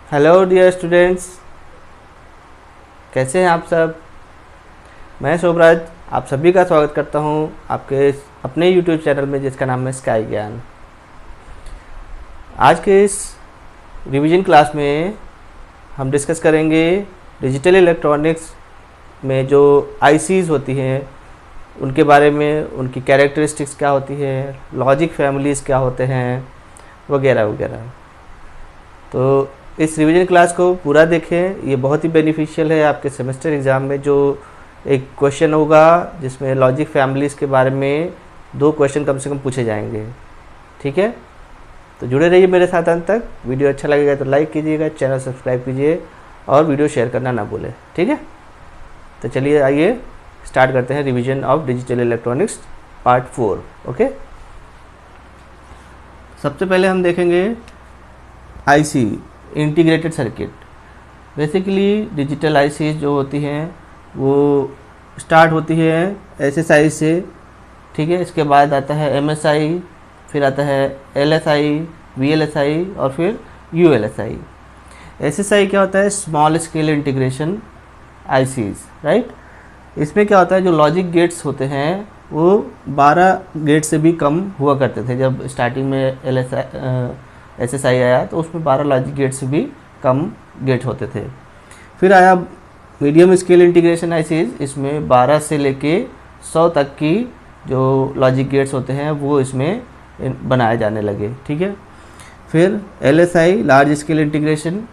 Hello dear students, कैसे हैं आप सब। मैं शोभराज आप सभी का स्वागत करता हूं आपके अपने यूट्यूब चैनल में जिसका नाम है स्काई ज्ञान। आज के इस रिवीजन क्लास में हम डिस्कस करेंगे डिजिटल इलेक्ट्रॉनिक्स में जो आईसीज होती हैं उनके बारे में, उनकी कैरेक्टरिस्टिक्स क्या होती है, लॉजिक फैमिलीज़ क्या होते हैं वगैरह वगैरह। तो इस रिवीजन क्लास को पूरा देखें, ये बहुत ही बेनिफिशियल है आपके सेमेस्टर एग्ज़ाम में। जो एक क्वेश्चन होगा जिसमें लॉजिक फैमिलीज़ के बारे में 2 क्वेश्चन कम से कम पूछे जाएंगे, ठीक है। तो जुड़े रहिए मेरे साथ अंत तक। वीडियो अच्छा लगेगा तो लाइक कीजिएगा, चैनल सब्सक्राइब कीजिए और वीडियो शेयर करना ना भूलें, ठीक है। तो चलिए आइए स्टार्ट करते हैं revision of digital electronics part 4। Okay, सबसे पहले हम देखेंगे IC, integrated circuit. Basically digital IC जो होती हैं वो स्टार्ट होती है एसएसआई से, ठीक है। इसके बाद आता है एमएसआई, फिर आता है एलएसआई, वीएलएसआई और फिर यूएलएसआई। एसएसआई क्या होता है? Small scale integration ICs, right. इसमें क्या होता है, जो लॉजिक गेट्स होते हैं वो 12 गेट से भी कम हुआ करते थे। जब स्टार्टिंग में एसएसआई आया तो उसमें 12 लॉजिक गेट से भी कम गेट होते थे। फिर आया मीडियम स्केल इंटीग्रेशन आईसीज, इसमें 12 से लेके 100 तक की जो लॉजिक गेट्स होते हैं वो इसमें बनाए जाने लगे, ठीक है। फिर एलएसआई, लार्ज स्केल इंटीग्रेशन,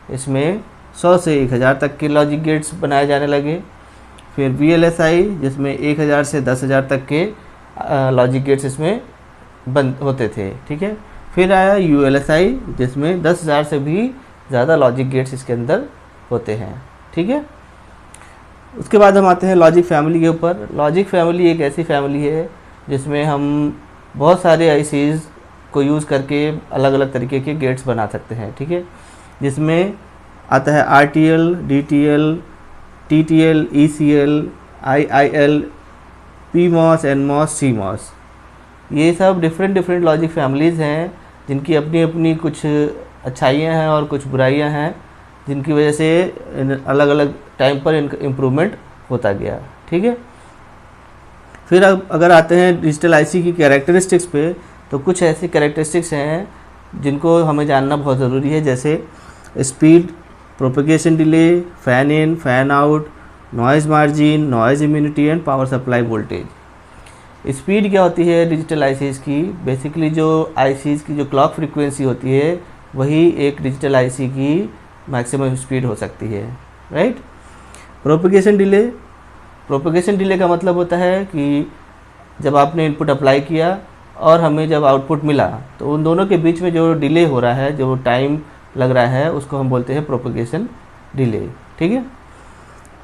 इसमें 100 से 1000 तक के लॉजिक गेट्स बनाए जाने लगे। फिर वीएलएसआई, जिसमें 1000 से 10000 तक के लॉजिक गेट्स इसमें बन होते थे, ठीक है। फिर आया यूएलएसआई, जिसमें 10,000 से भी ज़्यादा लॉजिक गेट्स इसके अंदर होते हैं, ठीक है। उसके बाद हम आते हैं लॉजिक फैमिली के ऊपर। लॉजिक फैमिली एक ऐसी फैमिली है जिसमें हम बहुत सारे आईसीज को यूज़ करके अलग अलग तरीके के गेट्स बना सकते हैं, ठीक है। जिसमें आता है RTL, DTL, TTL, ECL, IIL, PMOS, NMOS, CMOS. ये सब डिफरेंट लॉजिक फैमिलीज़ हैं जिनकी अपनी अपनी कुछ अच्छाइयाँ हैं और कुछ बुराइयाँ हैं, जिनकी वजह से अलग अलग टाइम पर इम्प्रूवमेंट होता गया, ठीक है। फिर अब अगर आते हैं डिजिटल आईसी की कैरेक्टरिस्टिक्स पे, तो कुछ ऐसी कैरेक्टरिस्टिक्स हैं जिनको हमें जानना बहुत ज़रूरी है, जैसे speed, propagation delay, fan in, fan out, noise margin, noise immunity and power supply voltage. Speed क्या होती है डिजिटल आईसीज की? बेसिकली जो आईसीज की जो क्लॉक फ्रीक्वेंसी होती है वही एक डिजिटल आईसी की मैक्सिमम स्पीड हो सकती है, right. Propagation delay, propagation delay का मतलब होता है कि जब आपने इनपुट अप्लाई किया और हमें जब आउटपुट मिला तो उन दोनों के बीच में जो डिले हो रहा है, जो टाइम लग रहा है, उसको हम बोलते हैं प्रोपेगेशन डिले, ठीक है।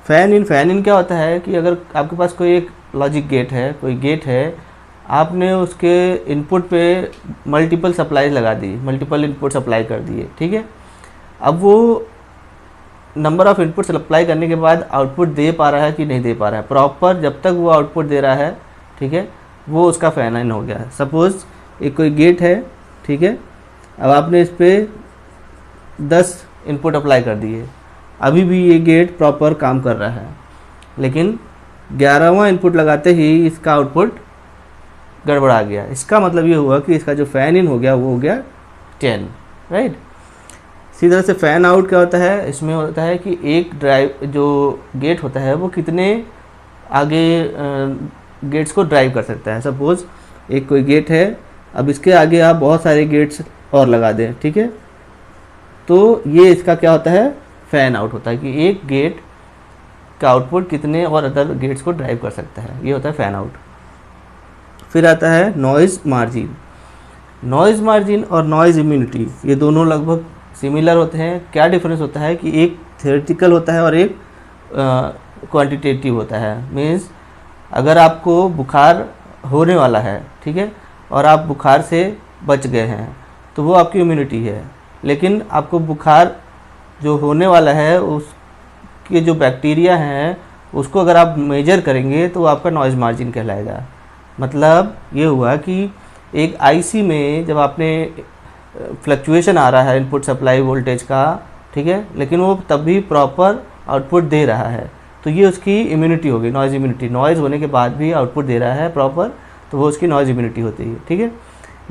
फ़ैन इन, फ़ैन इन क्या होता है कि अगर आपके पास कोई एक लॉजिक गेट है, कोई गेट है, आपने उसके इनपुट पे मल्टीपल सप्लाई लगा दी, मल्टीपल इनपुट सप्लाई कर दिए, ठीक है। अब वो नंबर ऑफ़ इनपुट सप्लाई करने के बाद आउटपुट दे पा रहा है कि नहीं दे पा रहा है प्रॉपर, जब तक वो आउटपुट दे रहा है, ठीक है, वो उसका फ़ैन इन हो गया। सपोज़ एक कोई गेट है, ठीक है, अब आपने इस पर 10 इनपुट अप्लाई कर दिए, अभी भी ये गेट प्रॉपर काम कर रहा है, लेकिन 11वां इनपुट लगाते ही इसका आउटपुट गड़बड़ा गया। इसका मतलब ये हुआ कि इसका जो फ़ैन इन हो गया वो हो गया 10, राइट। इसी तरह से फ़ैन आउट क्या होता है? इसमें होता है कि एक ड्राइव जो गेट होता है वो कितने आगे गेट्स को ड्राइव कर सकता है। सपोज़ एक कोई गेट है, अब इसके आगे आप बहुत सारे गेट्स और लगा दें, ठीक है, तो ये इसका क्या होता है? फ़ैन आउट होता है कि एक गेट का आउटपुट कितने और अदर गेट्स को ड्राइव कर सकता है, ये होता है फ़ैन आउट। फिर आता है नॉइज़ मार्जिन। नॉइज़ मार्जिन और नॉइज़ इम्यूनिटी ये दोनों लगभग सिमिलर होते हैं। क्या डिफरेंस होता है कि एक थ्योरेटिकल होता है और एक क्वांटिटेटिव होता है। मीन्स अगर आपको बुखार होने वाला है, ठीक है, और आप बुखार से बच गए हैं तो वो आपकी इम्यूनिटी है। लेकिन आपको बुखार जो होने वाला है उसके जो बैक्टीरिया हैं उसको अगर आप मेजर करेंगे तो वो आपका नॉइज़ मार्जिन कहलाएगा। मतलब ये हुआ कि एक आईसी में जब आपने फ्लक्चुएशन आ रहा है इनपुट सप्लाई वोल्टेज का, ठीक है, लेकिन वो तब भी प्रॉपर आउटपुट दे रहा है, तो ये उसकी इम्यूनिटी होगी, नॉइज़ इम्यूनिटी। नॉइज़ होने के बाद भी आउटपुट दे रहा है प्रॉपर, तो वो उसकी नॉइज़ इम्यूनिटी होती है, ठीक है।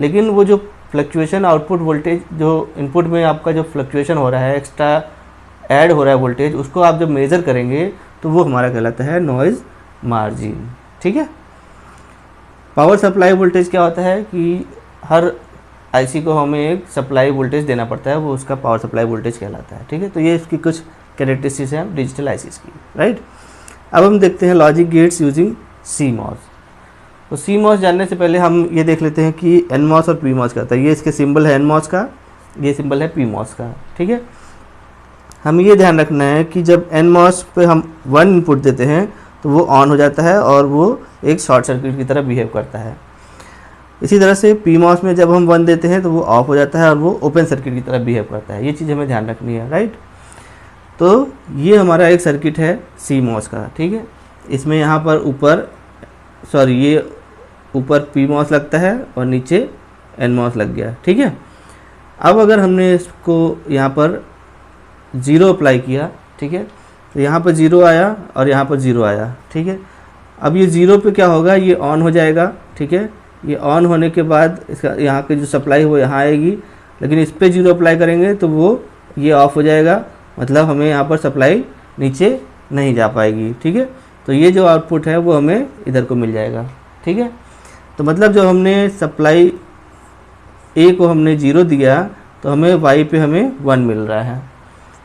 लेकिन वो जो फ्लक्चुएशन आउटपुट वोल्टेज, जो इनपुट में आपका जो फ्लक्चुएशन हो रहा है, एक्स्ट्रा ऐड हो रहा है वोल्टेज, उसको आप जब मेज़र करेंगे तो वो हमारा कहलाता है नॉइज़ मार्जिन, ठीक है। पावर सप्लाई वोल्टेज क्या होता है कि हर आईसी को हमें एक सप्लाई वोल्टेज देना पड़ता है, वो उसका पावर सप्लाई वोल्टेज कहलाता है, ठीक है। तो ये इसकी कुछ कैरेक्टरिस्टिक्स हैं डिजिटल आईसीज की, राइट। अब हम देखते हैं लॉजिक गेट्स यूजिंग CMOS। तो CMOS जानने से पहले हम ये देख लेते हैं कि NMOS और PMOS क्या होता है। ये इसके सिंबल है NMOS का, ये सिंबल है PMOS का, ठीक है। हमें ये ध्यान रखना है कि जब NMOS पे हम 1 इनपुट देते हैं तो वो ऑन हो जाता है और वो एक शॉर्ट सर्किट की तरह बिहेव करता है। इसी तरह से PMOS में जब हम 1 देते हैं तो वो ऑफ हो जाता है और वो ओपन सर्किट की तरह बिहेव करता है। ये चीज़ हमें ध्यान रखनी है, राइट। तो ये हमारा एक सर्किट है CMOS का, ठीक है। इसमें यहाँ पर ये ऊपर PMOS लगता है और नीचे NMOS लग गया, ठीक है। अब अगर हमने इसको यहाँ पर 0 अप्लाई किया, ठीक है, तो यहाँ पर 0 आया और यहाँ पर 0 आया, ठीक है। अब ये 0 पे क्या होगा, ये ऑन हो जाएगा, ठीक है। ये ऑन होने के बाद इसका यहाँ की जो सप्लाई वो यहाँ आएगी, लेकिन इस पर 0 अप्लाई करेंगे तो वो ये ऑफ हो जाएगा, मतलब हमें यहाँ पर सप्लाई नीचे नहीं जा पाएगी, ठीक है। तो ये जो आउटपुट है वो हमें इधर को मिल जाएगा, ठीक है। तो मतलब जो हमने सप्लाई ए को हमने 0 दिया तो हमें वाई पे हमें 1 मिल रहा है।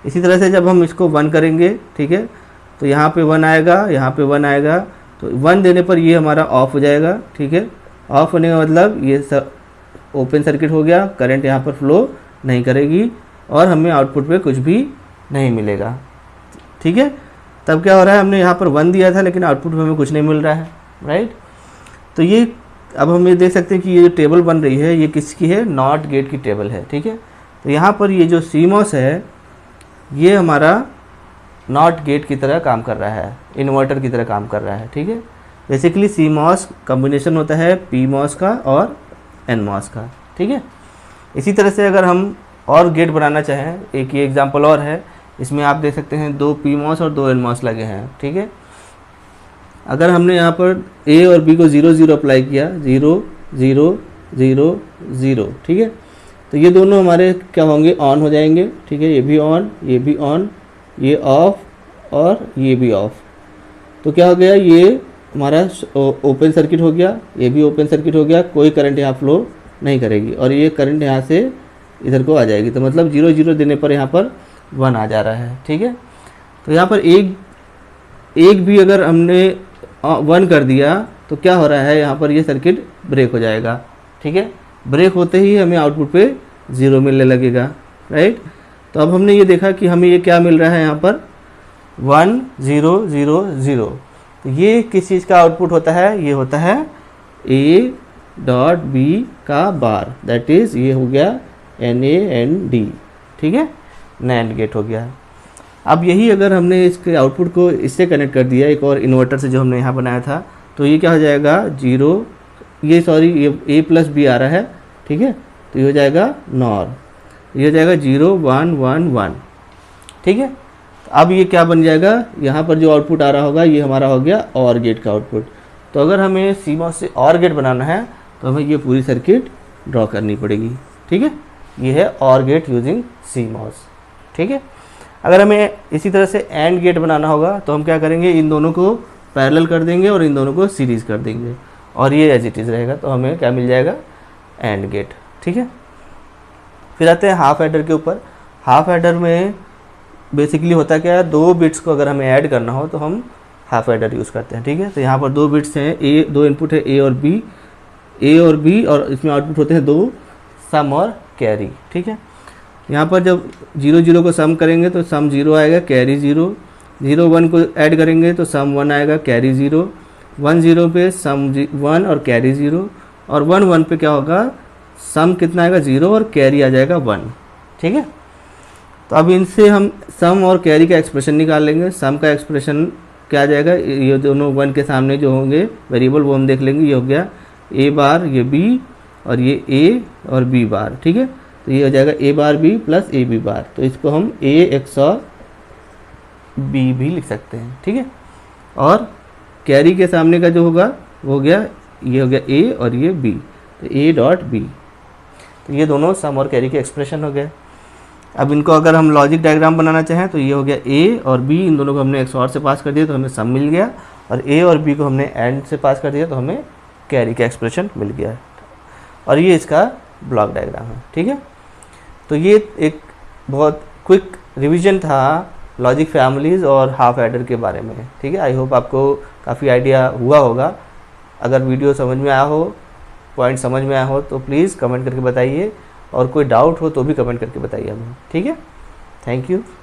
इसी तरह से जब हम इसको 1 करेंगे, ठीक है, तो यहाँ पे 1 आएगा, यहाँ पे 1 आएगा, तो 1 देने पर ये हमारा ऑफ हो जाएगा, ठीक है। ऑफ होने का मतलब ये सब ओपन सर्किट हो गया, करंट यहाँ पर फ्लो नहीं करेगी और हमें आउटपुट पे कुछ भी नहीं मिलेगा, ठीक है। तब क्या हो रहा है, हमने यहाँ पर 1 दिया था लेकिन आउटपुट में हमें कुछ नहीं मिल रहा है, राइट। तो ये अब हम ये देख सकते हैं कि ये जो टेबल बन रही है ये किसकी है, नॉट गेट की टेबल है, ठीक है। तो यहाँ पर ये जो CMOS है ये हमारा नॉट गेट की तरह काम कर रहा है, इन्वर्टर की तरह काम कर रहा है, ठीक है। बेसिकली CMOS कॉम्बिनेशन होता है PMOS का और NMOS का, ठीक है। इसी तरह से अगर हम और गेट बनाना चाहें, एक ये एग्जांपल और है, इसमें आप देख सकते हैं 2 PMOS और 2 NMOS लगे हैं, ठीक है। अगर हमने यहाँ पर A और B को 0 0 अप्लाई किया, 0 0 0 0, ठीक है, तो ये दोनों हमारे क्या होंगे, ऑन हो जाएंगे, ठीक है। ये भी ऑन, ये भी ऑन, ये ऑफ और ये भी ऑफ। तो क्या हो गया, ये हमारा ओपन सर्किट हो गया, ये भी ओपन सर्किट हो गया, कोई करंट यहाँ फ्लो नहीं करेगी और ये करंट यहाँ से इधर को आ जाएगी। तो मतलब 0 0 देने पर यहाँ पर 1 आ जा रहा है, ठीक है। तो यहाँ पर एक भी अगर हमने 1 कर दिया तो क्या हो रहा है, यहाँ पर ये सर्किट ब्रेक हो जाएगा, ठीक है। ब्रेक होते ही हमें आउटपुट पे 0 मिलने लगेगा, राइट। तो अब हमने ये देखा कि हमें ये क्या मिल रहा है, यहाँ पर 1 0 0 0। तो ये किस चीज़ का आउटपुट होता है, ये होता है A.B का बार, दैट इज़ ये हो गया NAND, ठीक है, NAND गेट हो गया। अब यही अगर हमने इसके आउटपुट को इससे कनेक्ट कर दिया एक और इन्वर्टर से जो हमने यहाँ बनाया था, तो ये क्या हो जाएगा, ये A प्लस B आ रहा है, ठीक है। तो ये हो जाएगा NOR, ये हो जाएगा 0 1 1 1, ठीक है। अब ये क्या बन जाएगा, यहाँ पर जो आउटपुट आ रहा होगा ये हमारा हो गया OR गेट का आउटपुट। तो अगर हमें CMOS से OR गेट बनाना है तो हमें ये पूरी सर्किट ड्रॉ करनी पड़ेगी, ठीक है। ये है OR गेट यूजिंग CMOS, ठीक है। अगर हमें इसी तरह से AND गेट बनाना होगा तो हम क्या करेंगे, इन दोनों को पैरेलल कर देंगे और इन दोनों को सीरीज़ कर देंगे और ये एज इट इज़ रहेगा, तो हमें क्या मिल जाएगा, AND गेट, ठीक है। फिर आते हैं हाफ एडर के ऊपर। हाफ एडर में बेसिकली होता क्या है, 2 बिट्स को अगर हमें ऐड करना हो तो हम हाफ एडर यूज़ करते हैं, ठीक है। तो यहाँ पर 2 बिट्स हैं, 2 इनपुट है A और B और इसमें आउटपुट होते हैं 2 सम और कैरी, ठीक है। यहाँ पर जब 0 0 को सम करेंगे तो सम 0 आएगा, कैरी 0, 0 1 को ऐड करेंगे तो सम 1 आएगा, कैरी 0, 1 0 पे सम 1 और कैरी 0 और 1 1 पे क्या होगा, सम कितना आएगा 0 और कैरी आ जाएगा 1, ठीक है। तो अब इनसे हम सम और कैरी का एक्सप्रेशन निकाल लेंगे। सम का एक्सप्रेशन क्या आ जाएगा, ये दोनों 1 के सामने जो होंगे वेरिएबल वो हम देख लेंगे, ये हो गया A बार, ये B और ये A और B बार, ठीक है। तो ये हो जाएगा A bar B plus A B bar, तो इसको हम ए XOR बी भी लिख सकते हैं, ठीक है। और कैरी के सामने का जो होगा वो हो गया, ये हो गया ए और ये बी, तो ए डॉट बी। तो ये दोनों सम और कैरी के एक्सप्रेशन हो गए। अब इनको अगर हम लॉजिक डायग्राम बनाना चाहें तो ये हो गया ए और बी, इन दोनों को हमने XOR से पास कर दिया तो हमें सम मिल गया, और ए और बी को हमने एंड से पास कर दिया तो हमें कैरी का एक्सप्रेशन मिल गया। और ये इसका ब्लॉक डायग्राम है, ठीक है। तो ये एक बहुत क्विक रिवीजन था लॉजिक फैमिलीज़ और हाफ एडर के बारे में, ठीक है। आई होप आपको काफ़ी आइडिया हुआ होगा। अगर वीडियो समझ में आया हो, पॉइंट समझ में आया हो तो प्लीज़ कमेंट करके बताइए, और कोई डाउट हो तो भी कमेंट करके बताइए हमें, ठीक है। Thank you.